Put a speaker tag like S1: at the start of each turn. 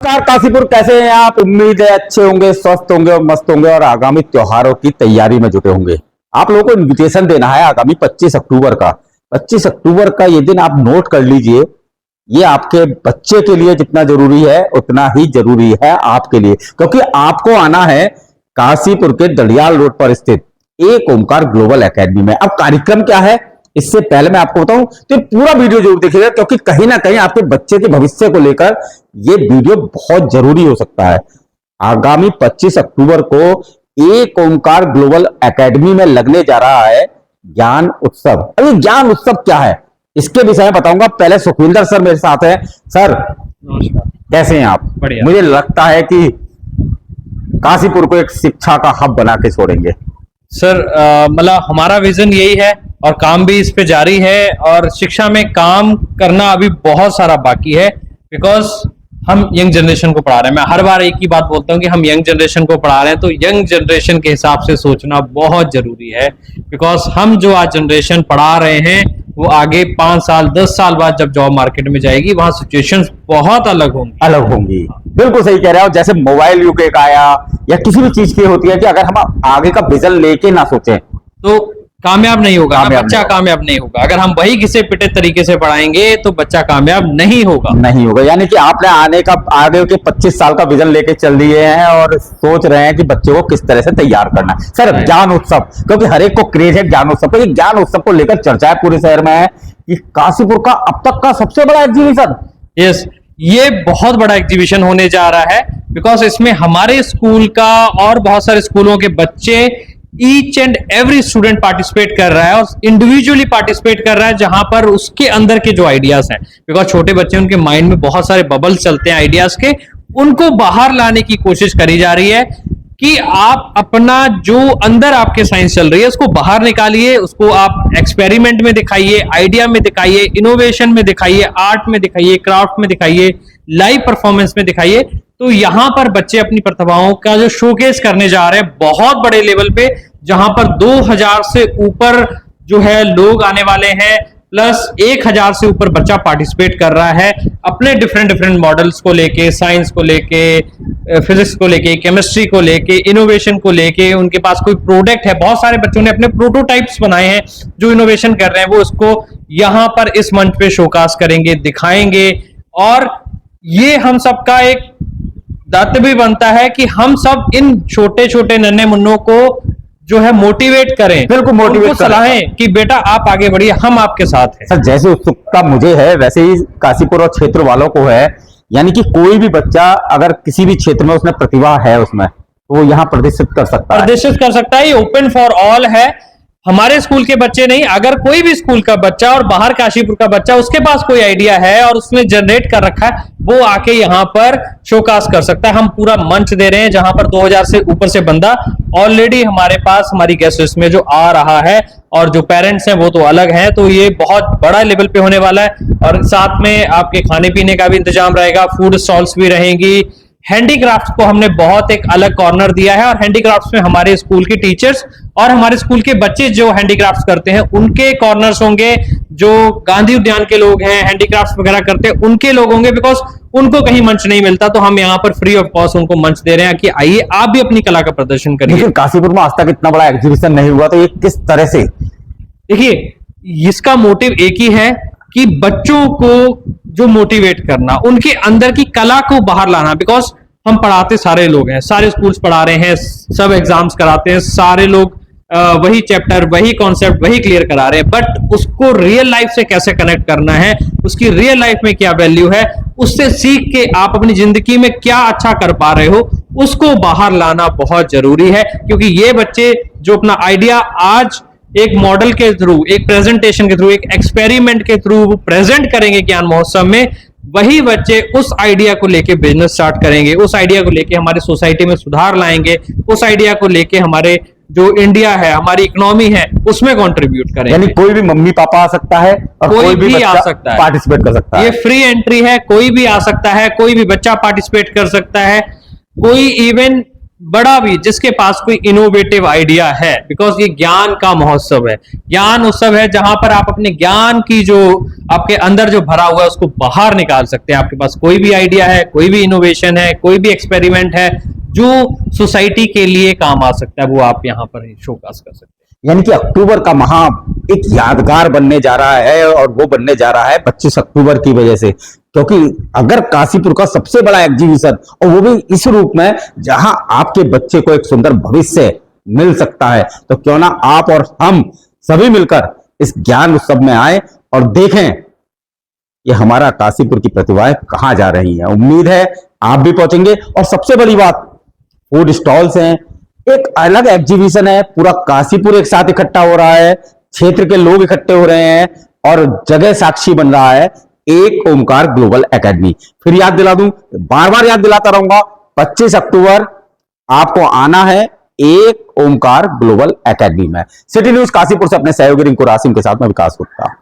S1: नमस्कार काशीपुर, कैसे हैं आप? उम्मीद है अच्छे होंगे, स्वस्थ होंगे और मस्त होंगे और आगामी त्योहारों की तैयारी में जुटे होंगे। आप लोगों को इनविटेशन देना है आगामी 25 अक्टूबर का। 25 अक्टूबर का ये दिन आप नोट कर लीजिए। ये आपके बच्चे के लिए जितना जरूरी है उतना ही जरूरी है आपके लिए, क्योंकि आपको आना है काशीपुर के दड़ियाल रोड पर स्थित एक ओमकार ग्लोबल एकेडमी में। अब कार्यक्रम क्या है इससे पहले मैं आपको बताऊं तो पूरा वीडियो जरूर देखिएगा, क्योंकि कहीं ना कहीं आपके बच्चे के भविष्य को लेकर ये वीडियो बहुत जरूरी हो सकता है। आगामी 25 अक्टूबर को एक ओमकार ग्लोबल एकेडमी में लगने जा रहा है ज्ञान उत्सव। अरे ज्ञान उत्सव क्या है इसके विषय में बताऊंगा। पहले सुखविंदर सर मेरे साथ हैं। सर कैसे हैं आप?
S2: बढ़िया।
S1: मुझे लगता है कि काशीपुर को एक शिक्षा का हब बना के छोड़ेंगे।
S2: सर मतलब हमारा विजन यही है और काम भी इस पे जारी है, और शिक्षा में काम करना अभी बहुत सारा बाकी है, बिकॉज हम यंग जनरेशन को पढ़ा रहे हैं। मैं हर बार एक ही बात बोलता हूँ कि हम यंग जनरेशन को पढ़ा रहे हैं, तो यंग जनरेशन के हिसाब से सोचना बहुत जरूरी है। बिकॉज हम जो आज जनरेशन पढ़ा रहे हैं वो आगे 5 साल 10 साल बाद जब जॉब मार्केट में जाएगी वहां सिचुएशंस बहुत अलग होंगी।
S1: बिल्कुल सही कह रहे हो। जैसे मोबाइल युग एक आया या किसी भी चीज की होती है कि अगर हम आगे का विजन लेके ना सोचें
S2: तो कामयाब नहीं होगा,
S1: कामयाब
S2: बच्चा
S1: नहीं होगा।
S2: कामयाब नहीं होगा। अगर हम वही घिसे पिटे तरीके से पढ़ाएंगे तो बच्चा कामयाब नहीं होगा।
S1: यानी कि आपने आगे के 25 साल का विजन लेके चल दिए हैं और सोच रहे हैं कि बच्चों को किस तरह से तैयार करना है। सर ज्ञान उत्सव, क्योंकि हर एक को क्रेज है ज्ञान उत्सव, क्योंकि ज्ञान उत्सव को लेकर चर्चा पूरे शहर में है कि काशीपुर का अब तक का सबसे बड़ा एग्जीबिशन।
S2: यस, ये बहुत बड़ा एग्जीबिशन होने जा रहा है, बिकॉज इसमें हमारे स्कूल का और बहुत सारे स्कूलों के बच्चे each and every student participate कर रहा है और इंडिविजुअली पार्टिसिपेट कर रहा है, जहां पर उसके अंदर के जो आइडियाज हैं, बिकॉज छोटे बच्चे उनके माइंड में बहुत सारे बबल्स चलते हैं आइडियाज के, उनको बाहर लाने की कोशिश करी जा रही है कि आप अपना जो अंदर आपके साइंस चल रही है उसको बाहर निकालिए, उसको आप एक्सपेरिमेंट में दिखाइए, आइडिया में दिखाइए, इनोवेशन में दिखाइए, आर्ट में दिखाइए, क्राफ्ट में दिखाइए, लाइव परफॉर्मेंस में दिखाइए। तो यहां पर बच्चे अपनी प्रतिभाओं का जो शोकेस करने जा रहे हैं बहुत बड़े लेवल पे, जहां पर 2000 से ऊपर जो है लोग आने वाले हैं, प्लस 1000 से ऊपर बच्चा पार्टिसिपेट कर रहा है अपने डिफरेंट मॉडल्स को लेके, साइंस को लेके, फिजिक्स को लेके, केमिस्ट्री को लेके, इनोवेशन को लेके। उनके पास कोई प्रोडक्ट है, बहुत सारे बच्चों ने अपने प्रोटोटाइप्स बनाए हैं जो इनोवेशन कर रहे हैं, वो उसको यहां पर इस मंच पे शोकास करेंगे, दिखाएंगे। और ये हम सबका एक दायित्व भी बनता है कि हम सब इन छोटे छोटे नन्हे मुन्नों को जो है मोटिवेट करें,
S1: बिल्कुल मोटिवेट
S2: सलाहें कि बेटा आप आगे बढ़िए, हम आपके साथ हैं।
S1: सर जैसे उत्सुकता मुझे है वैसे ही काशीपुर और क्षेत्र वालों को है। यानी कि कोई भी बच्चा अगर किसी भी क्षेत्र में उसमें प्रतिभा है उसमें, तो वो यहाँ प्रदर्शित कर सकता है।
S2: ये ओपन फॉर ऑल है। हमारे स्कूल के बच्चे नहीं, अगर कोई भी स्कूल का बच्चा और बाहर काशीपुर का बच्चा उसके पास कोई आइडिया है और उसने जनरेट कर रखा है, वो आके यहाँ पर शोकास कर सकता है। हम पूरा मंच दे रहे हैं जहां पर 2000 से ऊपर से बंदा ऑलरेडी हमारे पास हमारी गेस्ट लिस्ट में जो आ रहा है, और जो पेरेंट्स हैं वो तो अलग हैं। तो ये बहुत बड़ा लेवल पे होने वाला है, और साथ में आपके खाने पीने का भी इंतजाम रहेगा, फूड स्टॉल्स भी रहेंगी। हैंडीक्राफ्ट को हमने बहुत एक अलग कॉर्नर दिया है, और हैंडीक्राफ्ट्स में हमारे स्कूल के टीचर्स और हमारे स्कूल के बच्चे जो हैंडीक्राफ्ट्स करते हैं उनके कॉर्नर्स होंगे। जो गांधी उद्यान के लोग हैं, हैंडीक्राफ्ट्स वगैरह करते हैं, उनके लोग होंगे, बिकॉज उनको कहीं मंच नहीं मिलता। तो हम यहाँ पर फ्री ऑफ कॉस्ट उनको मंच दे रहे हैं कि आइए आप भी अपनी कला का प्रदर्शन करिए।
S1: लेकिन काशीपुर में आज तक इतना बड़ा एग्जीबिशन नहीं हुआ, तो ये किस तरह से?
S2: देखिए, इसका मोटिव एक ही है कि बच्चों को जो मोटिवेट करना, उनके अंदर की कला को बाहर लाना। बिकॉज हम पढ़ाते सारे लोग हैं, सारे स्कूल्स पढ़ा रहे हैं, सब एग्जाम्स कराते हैं, सारे लोग वही चैप्टर, वही कॉन्सेप्ट, वही क्लियर करा रहे हैं, बट उसको रियल लाइफ से कैसे कनेक्ट करना है, उसकी रियल लाइफ में क्या वैल्यू है, उससे सीख के आप अपनी जिंदगी में क्या अच्छा कर पा रहे हो, उसको बाहर लाना बहुत जरूरी है। क्योंकि ये बच्चे जो अपना आइडिया आज एक मॉडल के थ्रू, एक प्रेजेंटेशन के थ्रू, एक एक्सपेरिमेंट के थ्रू प्रेजेंट करेंगे ज्ञान महोत्सव में, वही बच्चे उस आइडिया को लेके बिजनेस स्टार्ट करेंगे, उस आइडिया को लेके हमारी सोसाइटी में सुधार लाएंगे, उस आइडिया को लेके हमारे जो इंडिया है, हमारी इकोनॉमी है, उसमें कंट्रीब्यूट करेंगे।
S1: यानी कोई भी मम्मी पापा आ सकता है और कोई भी
S2: आ सकता है,
S1: पार्टिसिपेट कर सकता है।
S2: ये फ्री एंट्री है, कोई भी आ सकता है, कोई भी बच्चा पार्टिसिपेट कर सकता है। कोई इवन बड़ा भी जिसके पास कोई इनोवेटिव आइडिया है, बिकॉज ये ज्ञान का महोत्सव है, ज्ञान उत्सव है जहां पर आप अपने ज्ञान की जो आपके अंदर जो भरा हुआ है उसको बाहर निकाल सकते हैं। आपके पास कोई भी आइडिया है, कोई भी इनोवेशन है, कोई भी एक्सपेरिमेंट है जो सोसाइटी के लिए काम आ सकता है, वो आप यहाँ पर शोकास कर सकते हैं।
S1: यानी कि अक्टूबर का माह एक यादगार बनने जा रहा है, और वो बनने जा रहा है 25 अक्टूबर की वजह से, क्योंकि अगर काशीपुर का सबसे बड़ा एग्जीबिशन, और वो भी इस रूप में जहां आपके बच्चे को एक सुंदर भविष्य मिल सकता है, तो क्यों ना आप और हम सभी मिलकर इस ज्ञान उत्सव में आए और देखें कि हमारा काशीपुर की प्रतिभाएं कहां जा रही हैं। उम्मीद है आप भी पहुंचेंगे। और सबसे बड़ी बात, फूड स्टॉल्स हैं, एक अलग एग्जीबिशन है, पूरा काशीपुर एक साथ इकट्ठा हो रहा है, क्षेत्र के लोग इकट्ठे हो रहे हैं, और जगह साक्षी बन रहा है एक ओमकार ग्लोबल एकेडमी। फिर याद दिला दूं, बार बार याद दिलाता रहूंगा, 25 अक्टूबर आपको आना है एक ओमकार ग्लोबल एकेडमी में। सिटी न्यूज काशीपुर से अपने सहयोगी रिंकू रासिम के साथ में विकास गुप्ता।